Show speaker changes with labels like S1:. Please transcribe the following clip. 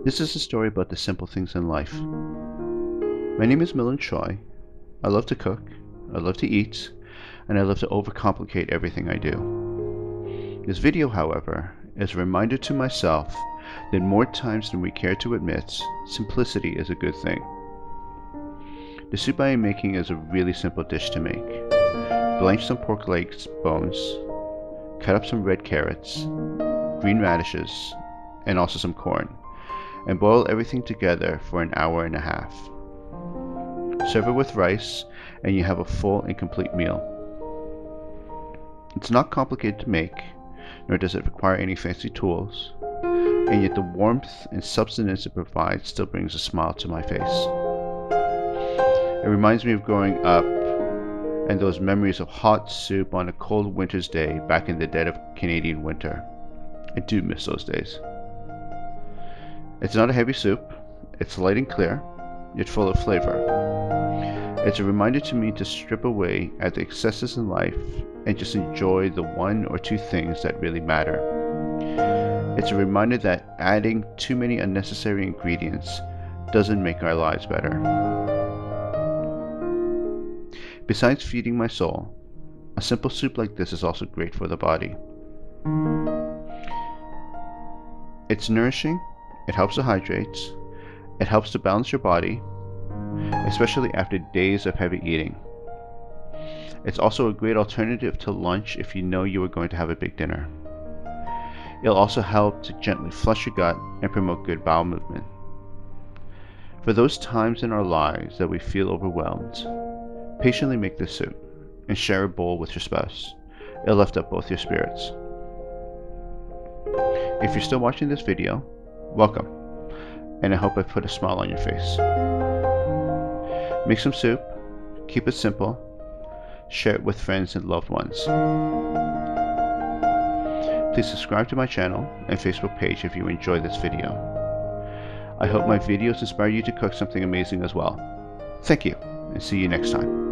S1: This is a story about the simple things in life. My name is Milan Choi. I love to cook, I love to eat, and I love to overcomplicate everything I do. This video, however, is a reminder to myself that more times than we care to admit, simplicity is a good thing. The soup I am making is a really simple dish to make. Blanch some pork legs bones, cut up some red carrots, green radishes, and also some corn, and boil everything together for an hour and a half. Serve it with rice, and you have a full and complete meal. It's not complicated to make, nor does it require any fancy tools, and yet the warmth and substance it provides still brings a smile to my face. It reminds me of growing up and those memories of hot soup on a cold winter's day back in the dead of Canadian winter. I do miss those days. It's not a heavy soup, it's light and clear, yet full of flavor. It's a reminder to me to strip away at the excesses in life and just enjoy the one or two things that really matter. It's a reminder that adding too many unnecessary ingredients doesn't make our lives better. Besides feeding my soul, a simple soup like this is also great for the body. It's nourishing, it helps to hydrate, it helps to balance your body, especially after days of heavy eating. It's also a great alternative to lunch if you know you are going to have a big dinner. It'll also help to gently flush your gut and promote good bowel movement. For those times in our lives that we feel overwhelmed, patiently make this soup and share a bowl with your spouse. It'll lift up both your spirits. If you're still watching this video, welcome, and I hope I put a smile on your face. Make some soup, keep it simple, share it with friends and loved ones. Please subscribe to my channel and Facebook page if you enjoy this video. I hope my videos inspire you to cook something amazing as well. Thank you, and see you next time.